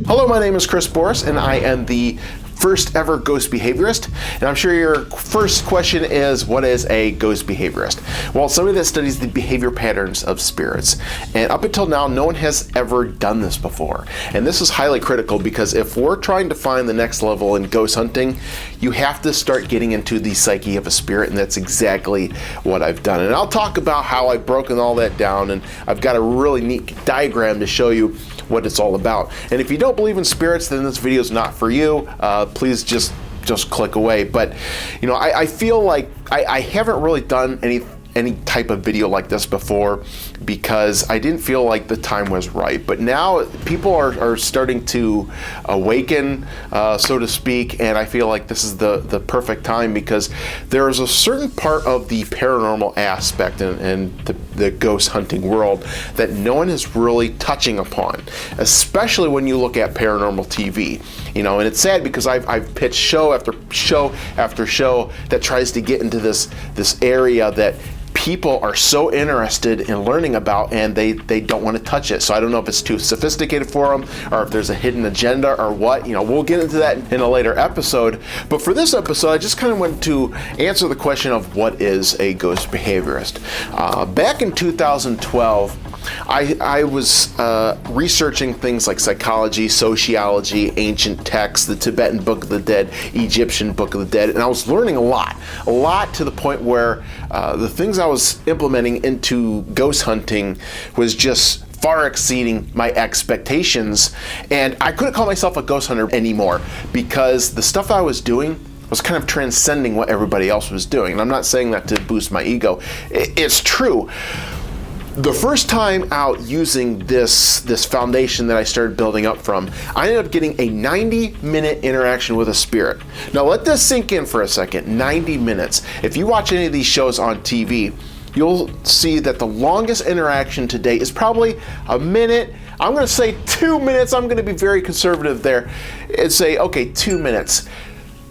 Hello, my name is Chris Boris, and I am the first ever ghost behaviorist. And I'm sure your first question is, what is a ghost behaviorist? Well, it's somebody that studies the behavior patterns of spirits. And up until now, no one has ever done this before. And this is highly critical because if we're trying to find the next level in ghost hunting, you have to start getting into the psyche of a spirit, and that's exactly what I've done. And I'll talk about how I've broken all that down, and I've got a really neat diagram to show you what it's all about. And if you don't believe in spirits, then this video is not for you. Please just click away. But you know, I feel like I haven't really done any type of video like this before because I didn't feel like the time was right. But now people are starting to awaken, so to speak, and I feel like this is the perfect time because there is a certain part of the paranormal aspect and the ghost hunting world that no one is really touching upon, especially when you look at paranormal TV. You know, and it's sad because I've pitched show after show after show that tries to get into this area that people are so interested in learning about, and they don't want to touch it. So I don't know if it's too sophisticated for them or if there's a hidden agenda or what. You know, we'll get into that in a later episode. But for this episode, I just kind of went to answer the question of what is a ghost behaviorist. Back in 2012, I was researching things like psychology, sociology, ancient texts, the Tibetan Book of the Dead, Egyptian Book of the Dead, and I was learning a lot to the point where the things I was implementing into ghost hunting was just far exceeding my expectations, and I couldn't call myself a ghost hunter anymore because the stuff I was doing was kind of transcending what everybody else was doing. And I'm not saying that to boost my ego. It's true. The first time out using this foundation that I started building up from, I ended up getting a 90-minute interaction with a spirit. Now let this sink in for a second. 90 minutes. If you watch any of these shows on TV, you'll see that the longest interaction to date is probably a minute. I'm going to say 2 minutes. I'm going to be very conservative there and say, okay, 2 minutes.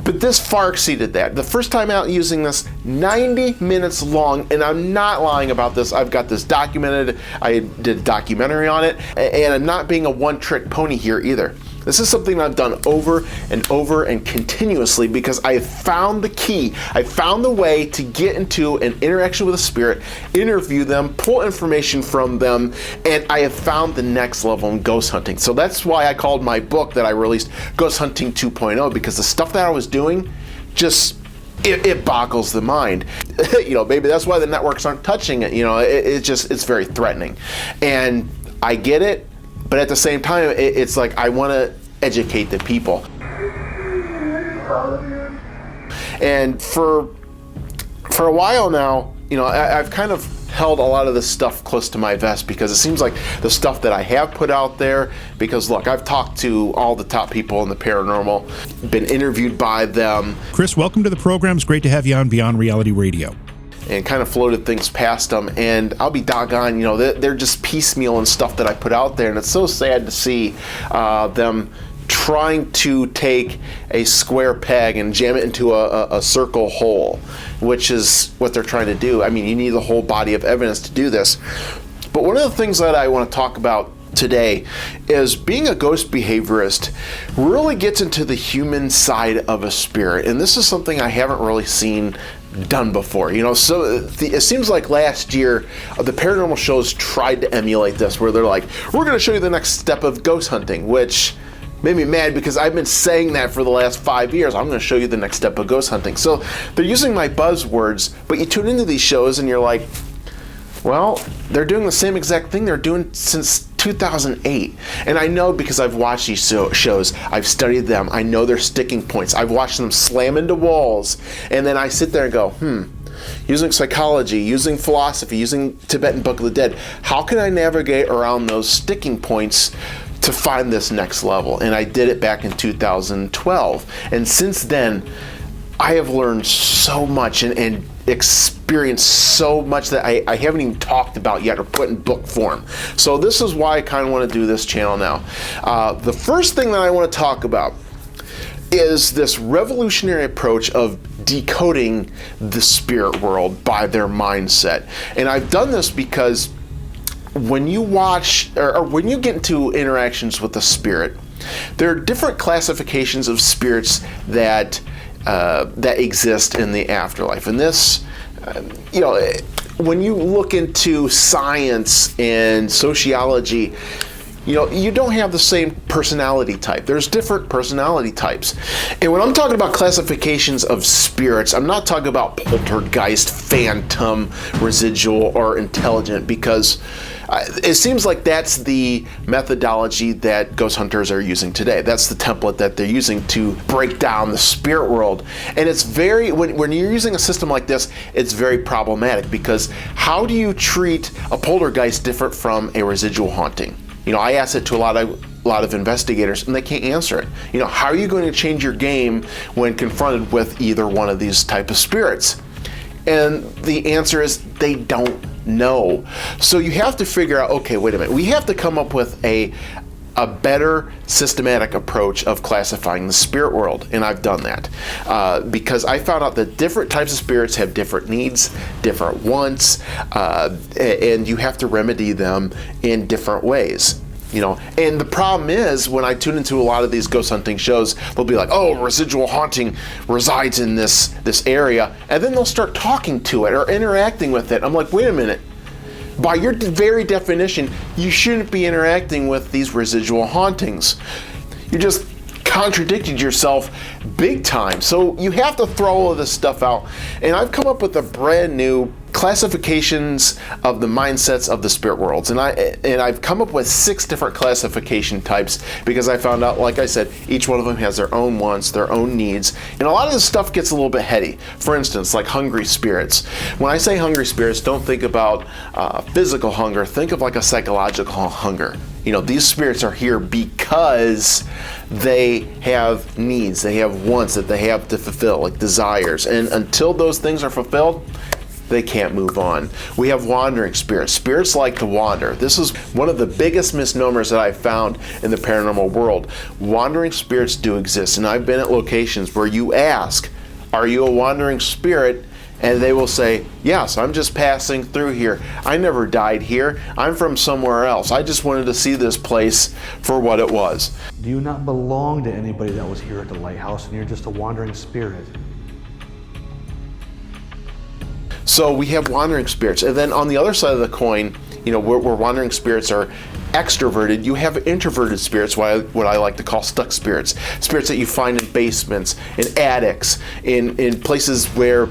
But this far exceeded that. The first time out using this, 90 minutes long, and I'm not lying about this. I've got this documented. I did a documentary on it, and I'm not being a one-trick pony here either. This is something I've done over and over and continuously because I have found the key. I found the way to get into an interaction with a spirit, interview them, pull information from them, and I have found the next level in ghost hunting. So that's why I called my book that I released Ghost Hunting 2.0, because the stuff that I was doing just it boggles the mind. You know, maybe that's why the networks aren't touching it. You know, it's very threatening. And I get it. But at the same time, it's like I want to educate the people. And for a while now, you know, I've kind of held a lot of this stuff close to my vest because it seems like the stuff that I have put out there, because look, I've talked to all the top people in the paranormal, been interviewed by them. Chris, welcome to the program. It's great to have you on Beyond Reality Radio. And kind of floated things past them, and I'll be doggone, you know, they're just piecemeal and stuff that I put out there, and it's so sad to see them trying to take a square peg and jam it into a circle hole, which is what they're trying to do. I mean, you need the whole body of evidence to do this. But one of the things that I want to talk about today is being a ghost behaviorist really gets into the human side of a spirit, and this is something I haven't really seen done before. You know, so it seems like last year the paranormal shows tried to emulate this, where they're like, we're going to show you the next step of ghost hunting, which made me mad because I've been saying that for the last 5 years. I'm going to show you the next step of ghost hunting. So they're using my buzzwords, but you tune into these shows and you're like, well, they're doing the same exact thing they're doing since 2008. And I know because I've watched these shows, I've studied them, I know their sticking points, I've watched them slam into walls, and then I sit there and go, using psychology, using philosophy, using Tibetan Book of the Dead, how can I navigate around those sticking points to find this next level? And I did it back in 2012. And since then, I have learned so much and experienced so much that I haven't even talked about yet or put in book form. So this is why I kind of want to do this channel now. The first thing that I want to talk about is this revolutionary approach of decoding the spirit world by their mindset. And I've done this because when you watch or when you get into interactions with the spirit, there are different classifications of spirits that exist in the afterlife. And this, when you look into science and sociology, you don't have the same personality type. There's different personality types. And when I'm talking about classifications of spirits, I'm not talking about poltergeist, phantom, residual, or intelligent, because it seems like that's the methodology that ghost hunters are using today. That's the template that they're using to break down the spirit world. And it's very, when you're using a system like this, it's very problematic, because how do you treat a poltergeist different from a residual haunting? I asked it to a lot of investigators, and they can't answer it. How are you going to change your game when confronted with either one of these type of spirits? And the answer is they don't know. So you have to figure out, okay, wait a minute. We have to come up with a better systematic approach of classifying the spirit world, and I've done that because I found out that different types of spirits have different needs, different wants, and you have to remedy them in different ways. And the problem is, when I tune into a lot of these ghost hunting shows, they'll be like, oh, residual haunting resides in this area, and then they'll start talking to it or interacting with it. I'm like, wait a minute. By your very definition, you shouldn't be interacting with these residual hauntings. You just contradicted yourself big time. So you have to throw all of this stuff out. And I've come up with a brand new classifications of the mindsets of the spirit worlds, and I've come up with 6 different classification types, because I found out, like I said, each one of them has their own wants, their own needs, and a lot of this stuff gets a little bit heady. For instance, like hungry spirits. When I say hungry spirits, don't think about physical hunger, think of like a psychological hunger. These spirits are here because they have needs, they have wants that they have to fulfill, like desires, and until those things are fulfilled, they can't move on. We have wandering spirits. Spirits like to wander. This is one of the biggest misnomers that I found in the paranormal world. Wandering spirits do exist, and I've been at locations where you ask, are you a wandering spirit? And they will say, yes, I'm just passing through here. I never died here. I'm from somewhere else. I just wanted to see this place for what it was. Do you not belong to anybody that was here at the lighthouse, and you're just a wandering spirit? So we have wandering spirits. And then on the other side of the coin, where wandering spirits are extroverted, you have introverted spirits, what I like to call stuck spirits. Spirits that you find in basements, in attics, in places where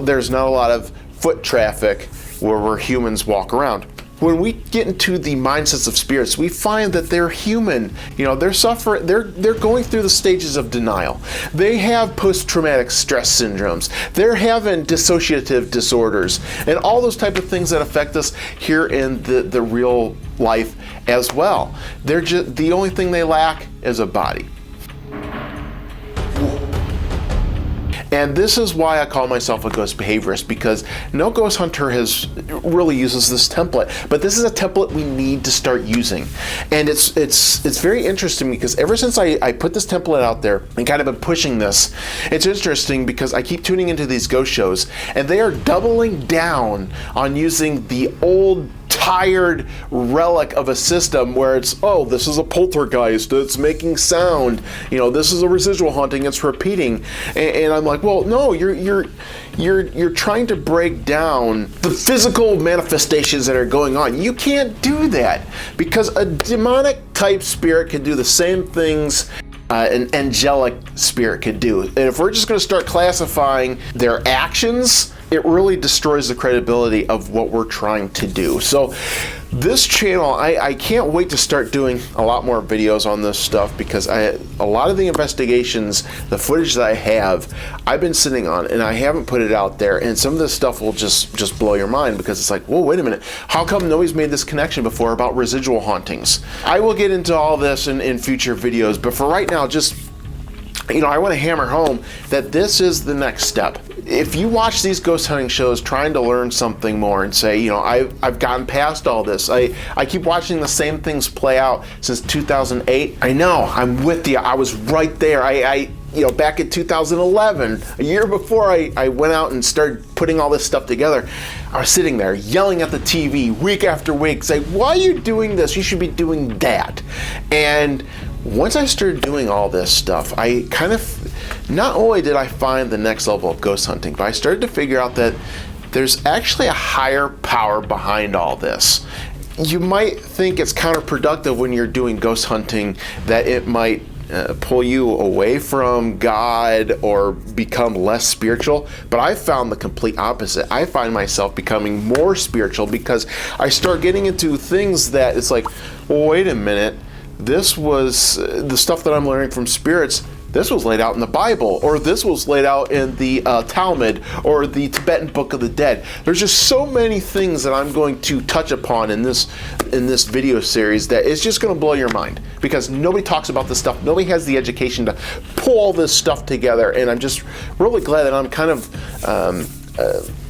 there's not a lot of foot traffic, where humans walk around. When we get into the mindsets of spirits, we find that they're human. They're suffering. They're going through the stages of denial. They have post-traumatic stress syndromes. They're having dissociative disorders, and all those type of things that affect us here in the real life as well. They're just, the only thing they lack is a body. And this is why I call myself a ghost behaviorist, because no ghost hunter really uses this template. But this is a template we need to start using. And it's very interesting, because ever since I put this template out there and kind of been pushing this, it's interesting because I keep tuning into these ghost shows, and they are doubling down on using the old tired relic of a system where it's, oh, this is a poltergeist, it's making sound, this is a residual haunting, it's repeating, and I'm like, well, no, you're trying to break down the physical manifestations that are going on. You can't do that, because a demonic type spirit can do the same things an angelic spirit could do. And if we're just going to start classifying their actions, it really destroys the credibility of what we're trying to do. So this channel, I can't wait to start doing a lot more videos on this stuff, because a lot of the investigations, the footage that I have, I've been sitting on, and I haven't put it out there, and some of this stuff will just blow your mind, because it's like, whoa, wait a minute, how come nobody's made this connection before about residual hauntings? I will get into all this in future videos, but for right now, just, I want to hammer home that this is the next step. If you watch these ghost hunting shows trying to learn something more and say, I've gotten past all this, I keep watching the same things play out since 2008. I know, I'm with you, I was right there. back in 2011, a year before I went out and started putting all this stuff together, I was sitting there yelling at the TV week after week, saying, why are you doing this? You should be doing that. And once I started doing all this stuff, I kind of, not only did I find the next level of ghost hunting, but I started to figure out that there's actually a higher power behind all this. You might think it's counterproductive when you're doing ghost hunting, that it might pull you away from God or become less spiritual, but I found the complete opposite. I find myself becoming more spiritual because I start getting into things that it's like, well, wait a minute, this was the stuff that I'm learning from spirits. This was laid out in the Bible, or this was laid out in the Talmud, or the Tibetan Book of the Dead. There's just so many things that I'm going to touch upon in this video series that it's just going to blow your mind, because nobody talks about this stuff. Nobody has the education to pull all this stuff together, and I'm just really glad that I'm kind of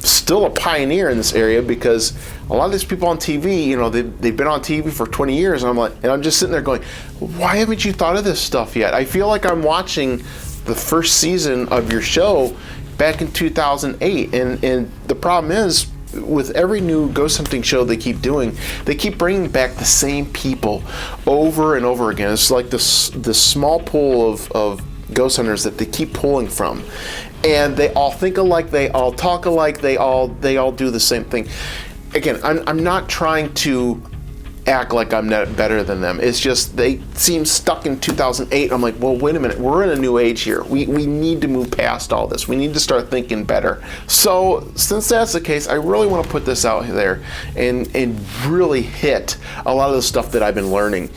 still a pioneer in this area, because a lot of these people on TV, they've been on TV for 20 years, and I'm just sitting there going, why haven't you thought of this stuff yet? I feel like I'm watching the first season of your show back in 2008, and the problem is, with every new ghost hunting show they keep doing, they keep bringing back the same people over and over again. It's like this small pool of ghost hunters that they keep pulling from, and they all think alike, they all talk alike, they all do the same thing. Again, I'm not trying to act like I'm not better than them. It's just they seem stuck in 2008. I'm like, well, wait a minute. We're in a new age here. We need to move past all this. We need to start thinking better. So since that's the case, I really want to put this out there and really hit a lot of the stuff that I've been learning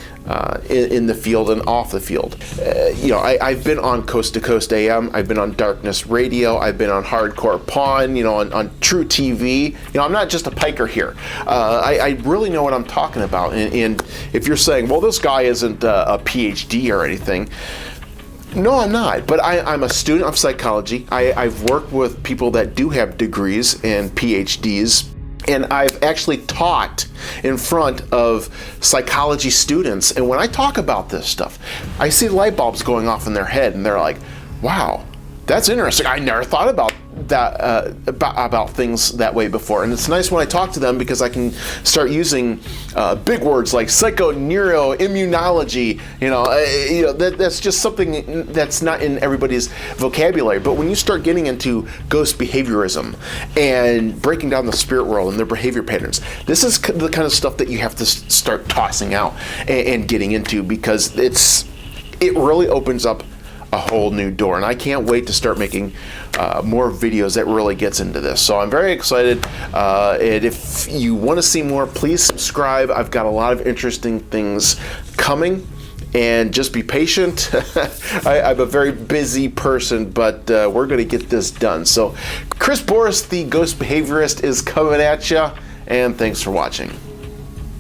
in the field and off the field. I've been on Coast to Coast AM. I've been on Darkness Radio. I've been on Hardcore Pawn. On True TV. I'm not just a piker here. I really know what I'm talking about. And if you're saying, well, this guy isn't a PhD or anything, no, I'm not. But I'm a student of psychology. I've worked with people that do have degrees and PhDs. And I've actually taught in front of psychology students. And when I talk about this stuff, I see light bulbs going off in their head, and they're like, wow, that's interesting. I never thought about that about things that way before. And it's nice when I talk to them, because I can start using big words like psychoneuroimmunology. That's just something that's not in everybody's vocabulary. But when you start getting into ghost behaviorism and breaking down the spirit world and their behavior patterns, this is the kind of stuff that you have to start tossing out and getting into, because it really opens up a whole new door, and I can't wait to start making more videos that really gets into this. So I'm very excited, and if you want to see more, please subscribe. I've got a lot of interesting things coming, and just be patient. I'm a very busy person, but we're going to get this done. So Chris Boris, the Ghost Behaviorist, is coming at you, and thanks for watching.